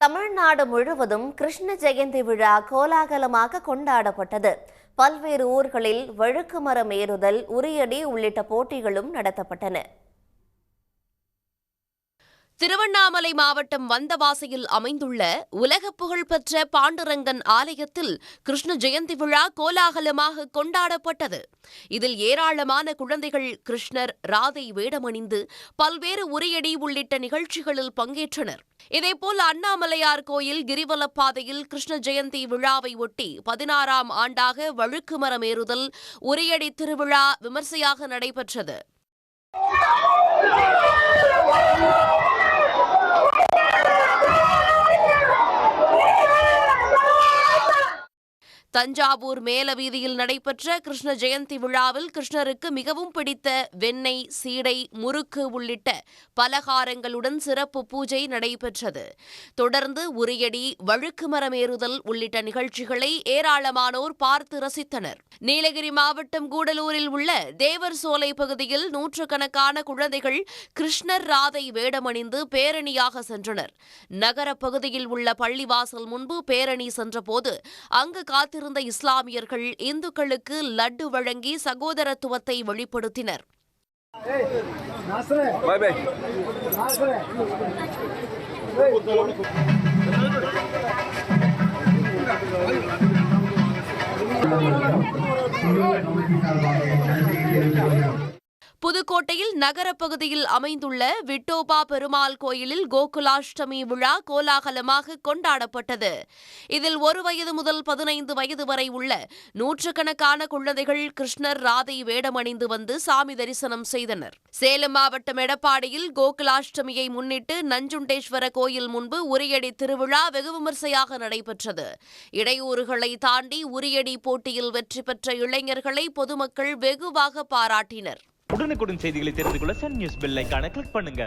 தமிழ்நாடு முழுவதும் கிருஷ்ண ஜெயந்தி விழா கோலாகலமாக கொண்டாடப்பட்டது. பல்வேறு ஊர்களில் வழுக்கு மரம் ஏறுதல், உரியடி உள்ளிட்ட போட்டிகளும் நடத்தப்பட்டன. திருவண்ணாமலை மாவட்டம் வந்தவாசியில் அமைந்துள்ள உலக புகழ்பெற்ற பாண்டுரங்கன் ஆலயத்தில் கிருஷ்ண ஜெயந்தி விழா கோலாகலமாக கொண்டாடப்பட்டது. இதில் ஏராளமான குழந்தைகள் கிருஷ்ணர், ராதை வேடமணிந்து பல்வேறு உரியடி உள்ளிட்ட நிகழ்ச்சிகளில் பங்கேற்றனர். இதேபோல் அண்ணாமலையார் கோயில் கிரிவலப்பாதையில் கிருஷ்ண ஜெயந்தி விழாவை ஒட்டி 16ஆம் ஆண்டாக வழுக்கு மரம் ஏறுதல், உரியடி திருவிழா விமர்சையாக நடைபெற்றது. தஞ்சாவூர் மேலவீதியில் நடைபெற்ற கிருஷ்ண ஜெயந்தி விழாவில் கிருஷ்ணருக்கு மிகவும் பிடித்த வெண்ணெய், சீடை, முறுக்கு உள்ளிட்ட பலகாரங்களுடன் சிறப்பு பூஜை நடைபெற்றது. தொடர்ந்து உரியடி, வழுக்கு மரம் ஏறுதல் உள்ளிட்ட நிகழ்ச்சிகளை ஏராளமானோர் பார்த்து ரசித்தனர். நீலகிரி மாவட்டம் கூடலூரில் உள்ள தேவர் சோலை பகுதியில் நூற்றுக்கணக்கான குழந்தைகள் கிருஷ்ணர், ராதை வேடமணிந்து பேரணியாக சென்றனர். நகர பகுதியில் உள்ள பள்ளிவாசல் முன்பு பேரணி சென்றபோது அங்கு காத்திருந்த இஸ்லாமியர்கள் இந்துக்களுக்கு லட்டு வழங்கி சகோதரத்துவத்தை வெளிப்படுத்தினர். புதுக்கோட்டையில் நகரப்பகுதியில் அமைந்துள்ள விட்டோபா பெருமாள் கோயிலில் கோகுலாஷ்டமி விழா கோலாகலமாக கொண்டாடப்பட்டது. இதில் 1 வயது முதல் 15 வயது வரை உள்ள நூற்றுக்கணக்கான குழந்தைகள் கிருஷ்ணர், ராதை வேடமணிந்து வந்து சாமி தரிசனம் செய்தனர். சேலம் மாவட்டம் எடப்பாடியில் கோகுலாஷ்டமியை முன்னிட்டு நஞ்சுண்டேஸ்வர கோயில் முன்பு உரியடி திருவிழா வெகு விமர்சையாக நடைபெற்றது. இடையூறுகளை தாண்டி உரியடி போட்டியில் வெற்றி பெற்ற இளைஞர்களை பொதுமக்கள் வெகுவாக பாராட்டினர். உடனுக்குடன் செய்திகளை தெரிந்து கொள்ள சன் நியூஸ் பெல் ஐகானை கிளிக் பண்ணுங்க.